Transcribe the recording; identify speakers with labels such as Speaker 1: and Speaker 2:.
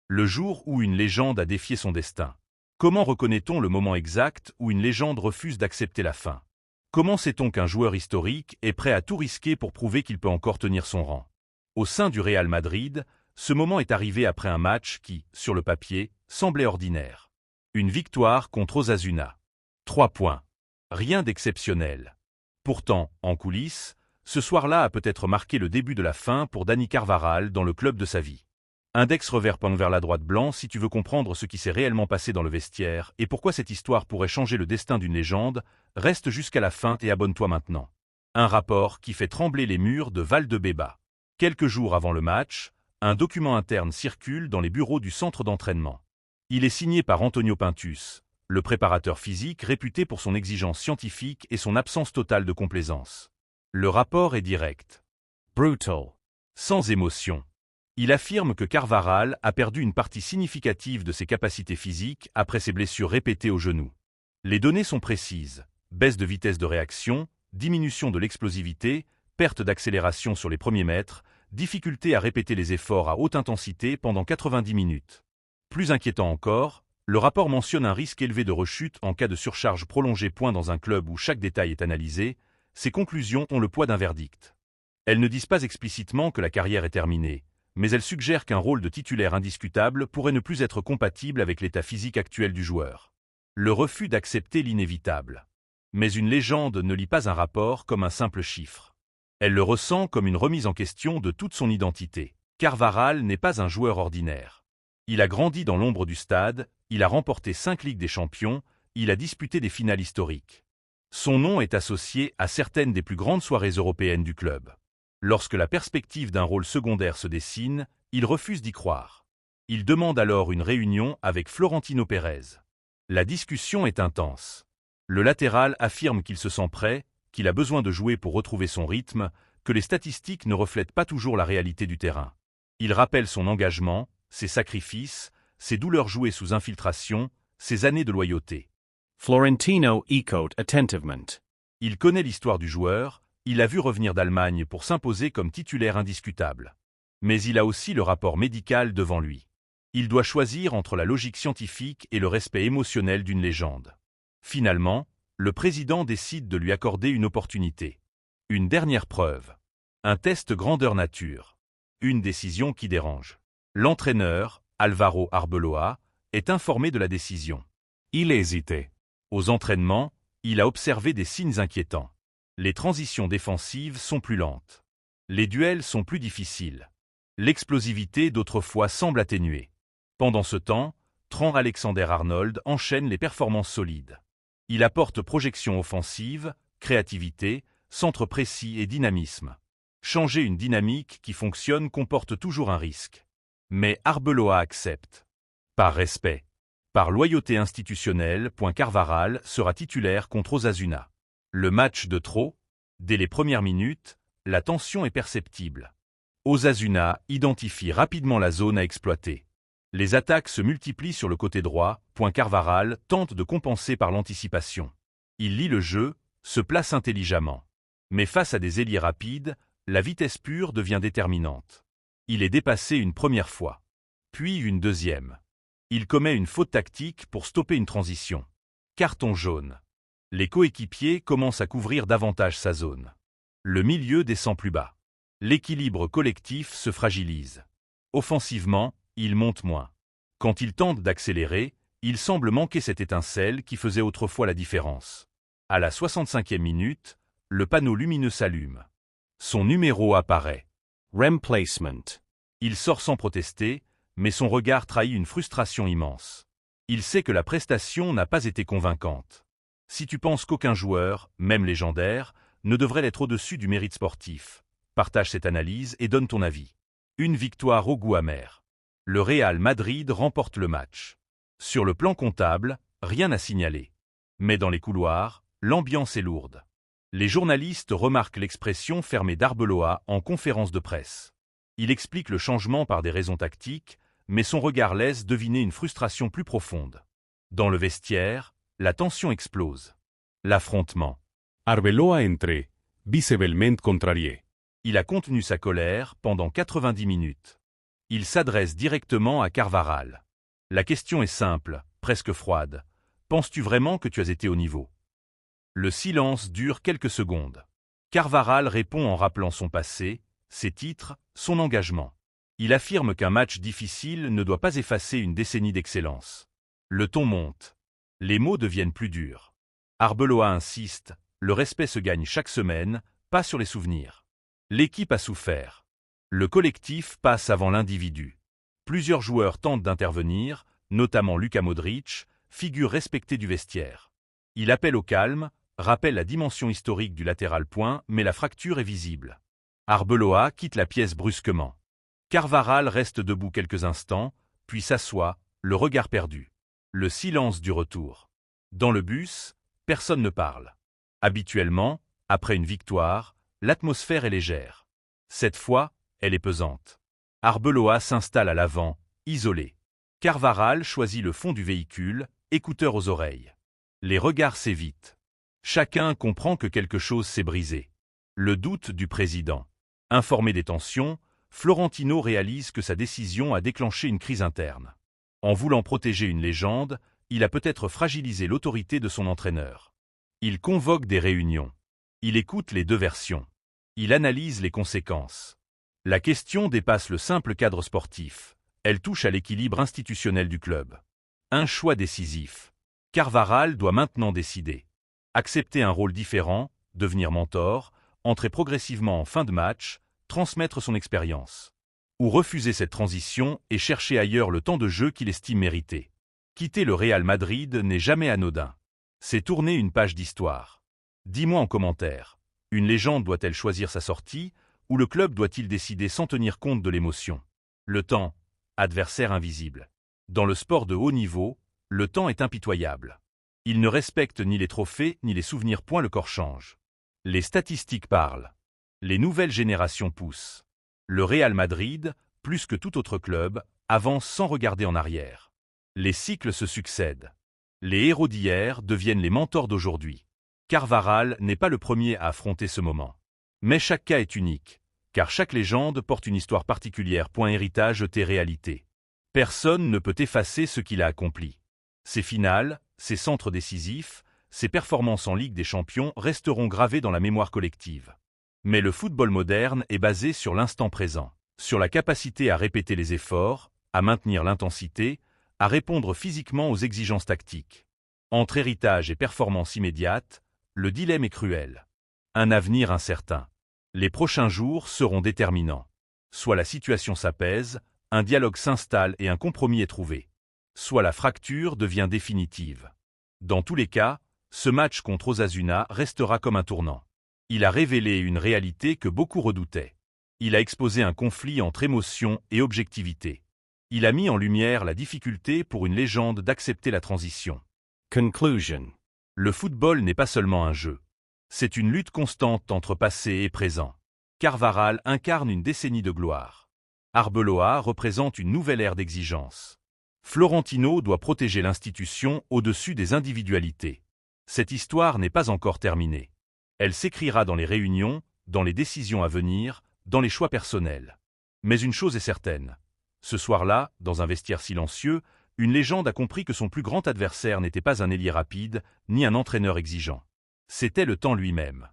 Speaker 1: Le jour où une légende a défié son destin. Comment reconnaît-on le moment exact où une légende refuse d'accepter la fin? Comment sait-on qu'un joueur historique est prêt à tout risquer pour prouver qu'il peut encore tenir son rang? Au sein du Real Madrid, ce moment est arrivé après un match qui, sur le papier, semblait ordinaire. Une victoire contre Osasuna. 3 points. Rien d'exceptionnel. Pourtant, en coulisses, ce soir-là a peut-être marqué le début de la fin pour Dani Carvajal dans le club de sa vie. Index revers pointe vers la droite blanc si tu veux comprendre ce qui s'est réellement passé dans le vestiaire et pourquoi cette histoire pourrait changer le destin d'une légende, reste jusqu'à la fin et abonne-toi maintenant. Un rapport qui fait trembler les murs de Valdebeba. Quelques jours avant le match, un document interne circule dans les bureaux du centre d'entraînement. Il est signé par Antonio Pintus, le préparateur physique réputé pour son exigence scientifique et son absence totale de complaisance. Le rapport est direct. Brutal. Sans émotion. Il affirme que Carvajal a perdu une partie significative de ses capacités physiques après ses blessures répétées au genou. Les données sont précises. Baisse de vitesse de réaction, diminution de l'explosivité, perte d'accélération sur les premiers mètres, difficulté à répéter les efforts à haute intensité pendant 90 minutes. Plus inquiétant encore, le rapport mentionne un risque élevé de rechute en cas de surcharge prolongée. Dans un club où chaque détail est analysé, ces conclusions ont le poids d'un verdict. Elles ne disent pas explicitement que la carrière est terminée, mais elles suggèrent qu'un rôle de titulaire indiscutable pourrait ne plus être compatible avec l'état physique actuel du joueur. Le refus d'accepter l'inévitable. Mais une légende ne lit pas un rapport comme un simple chiffre. Elle le ressent comme une remise en question de toute son identité. Carvajal n'est pas un joueur ordinaire. Il a grandi dans l'ombre du stade, il a remporté 5 Ligues des Champions, il a disputé des finales historiques. Son nom est associé à certaines des plus grandes soirées européennes du club. Lorsque la perspective d'un rôle secondaire se dessine, il refuse d'y croire. Il demande alors une réunion avec Florentino Pérez. La discussion est intense. Le latéral affirme qu'il se sent prêt, qu'il a besoin de jouer pour retrouver son rythme, que les statistiques ne reflètent pas toujours la réalité du terrain. Il rappelle son engagement, ses sacrifices, ses douleurs jouées sous infiltration, ses années de loyauté.
Speaker 2: Florentino echoed attentivement.
Speaker 1: Il connaît l'histoire du joueur, il l'a vu revenir d'Allemagne pour s'imposer comme titulaire indiscutable. Mais il a aussi le rapport médical devant lui. Il doit choisir entre la logique scientifique et le respect émotionnel d'une légende. Finalement, le président décide de lui accorder une opportunité. Une dernière preuve. Un test grandeur nature. Une décision qui dérange. L'entraîneur, Álvaro Arbeloa, est informé de la décision.
Speaker 2: Il hésitait.
Speaker 1: Aux entraînements, il a observé des signes inquiétants. Les transitions défensives sont plus lentes. Les duels sont plus difficiles. L'explosivité d'autrefois semble atténuée. Pendant ce temps, Trent Alexander-Arnold enchaîne les performances solides. Il apporte projection offensive, créativité, centre précis et dynamisme. Changer une dynamique qui fonctionne comporte toujours un risque. Mais Arbeloa accepte. Par respect. Par loyauté institutionnelle, Carvajal sera titulaire contre Osasuna. Le match de trop. Dès les premières minutes, la tension est perceptible. Osasuna identifie rapidement la zone à exploiter. Les attaques se multiplient sur le côté droit, Carvajal tente de compenser par l'anticipation. Il lit le jeu, se place intelligemment. Mais face à des ailiers rapides, la vitesse pure devient déterminante. Il est dépassé une première fois. Puis une deuxième. Il commet une faute tactique pour stopper une transition. Carton jaune. Les coéquipiers commencent à couvrir davantage sa zone. Le milieu descend plus bas. L'équilibre collectif se fragilise. Offensivement, il monte moins. Quand il tente d'accélérer, il semble manquer cette étincelle qui faisait autrefois la différence. À la 65e minute, le panneau lumineux s'allume. Son numéro apparaît.
Speaker 2: Replacement.
Speaker 1: Il sort sans protester, mais son regard trahit une frustration immense. Il sait que la prestation n'a pas été convaincante. Si tu penses qu'aucun joueur, même légendaire, ne devrait être au-dessus du mérite sportif, partage cette analyse et donne ton avis. Une victoire au goût amer. Le Real Madrid remporte le match. Sur le plan comptable, rien à signaler. Mais dans les couloirs, l'ambiance est lourde. Les journalistes remarquent l'expression fermée d'Arbeloa en conférence de presse. Il explique le changement par des raisons tactiques, mais son regard laisse deviner une frustration plus profonde. Dans le vestiaire, la tension explose. L'affrontement.
Speaker 2: Arbeloa entré, visiblement contrarié.
Speaker 1: Il a contenu sa colère pendant 90 minutes. Il s'adresse directement à Carvaral. La question est simple, presque froide. Penses-tu vraiment que tu as été au niveau? Le silence dure quelques secondes. Carvaral répond en rappelant son passé, ses titres, son engagement. Il affirme qu'un match difficile ne doit pas effacer une décennie d'excellence. Le ton monte. Les mots deviennent plus durs. Arbeloa insiste, le respect se gagne chaque semaine, pas sur les souvenirs. L'équipe a souffert. Le collectif passe avant l'individu. Plusieurs joueurs tentent d'intervenir, notamment Luka Modric, figure respectée du vestiaire. Il appelle au calme, rappelle la dimension historique du latéral point, mais la fracture est visible. Arbeloa quitte la pièce brusquement. Carvaral reste debout quelques instants, puis s'assoit, le regard perdu. Le silence du retour. Dans le bus, personne ne parle. Habituellement, après une victoire, l'atmosphère est légère. Cette fois, elle est pesante. Arbeloa s'installe à l'avant, isolé. Carvaral choisit le fond du véhicule, écouteurs aux oreilles. Les regards s'évitent. Chacun comprend que quelque chose s'est brisé. Le doute du président. Informé des tensions, Florentino réalise que sa décision a déclenché une crise interne. En voulant protéger une légende, il a peut-être fragilisé l'autorité de son entraîneur. Il convoque des réunions. Il écoute les deux versions. Il analyse les conséquences. La question dépasse le simple cadre sportif. Elle touche à l'équilibre institutionnel du club. Un choix décisif. Carvaral doit maintenant décider. Accepter un rôle différent, devenir mentor, entrer progressivement en fin de match, transmettre son expérience. Ou refuser cette transition et chercher ailleurs le temps de jeu qu'il estime mérité. Quitter le Real Madrid n'est jamais anodin. C'est tourner une page d'histoire. Dis-moi en commentaire, une légende doit-elle choisir sa sortie, ou le club doit-il décider sans tenir compte de l'émotion? Le temps, adversaire invisible. Dans le sport de haut niveau, le temps est impitoyable. Il ne respecte ni les trophées ni les souvenirs. Le corps change. Les statistiques parlent. Les nouvelles générations poussent. Le Real Madrid, plus que tout autre club, avance sans regarder en arrière. Les cycles se succèdent. Les héros d'hier deviennent les mentors d'aujourd'hui. Carvaral n'est pas le premier à affronter ce moment. Mais chaque cas est unique, car chaque légende porte une histoire particulière. Héritage tes réalités. Personne ne peut effacer ce qu'il a accompli. Ses finales, ses centres décisifs, ses performances en Ligue des Champions resteront gravées dans la mémoire collective. Mais le football moderne est basé sur l'instant présent, sur la capacité à répéter les efforts, à maintenir l'intensité, à répondre physiquement aux exigences tactiques. Entre héritage et performance immédiate, le dilemme est cruel. Un avenir incertain. Les prochains jours seront déterminants. Soit la situation s'apaise, un dialogue s'installe et un compromis est trouvé. Soit la fracture devient définitive. Dans tous les cas, ce match contre Osasuna restera comme un tournant. Il a révélé une réalité que beaucoup redoutaient. Il a exposé un conflit entre émotion et objectivité. Il a mis en lumière la difficulté pour une légende d'accepter la transition.
Speaker 2: Conclusion.
Speaker 1: Le football n'est pas seulement un jeu. C'est une lutte constante entre passé et présent. Carvaral incarne une décennie de gloire. Arbeloa représente une nouvelle ère d'exigence. Florentino doit protéger l'institution au-dessus des individualités. Cette histoire n'est pas encore terminée. Elle s'écrira dans les réunions, dans les décisions à venir, dans les choix personnels. Mais une chose est certaine. Ce soir-là, dans un vestiaire silencieux, une légende a compris que son plus grand adversaire n'était pas un ailier rapide, ni un entraîneur exigeant. C'était le temps lui-même.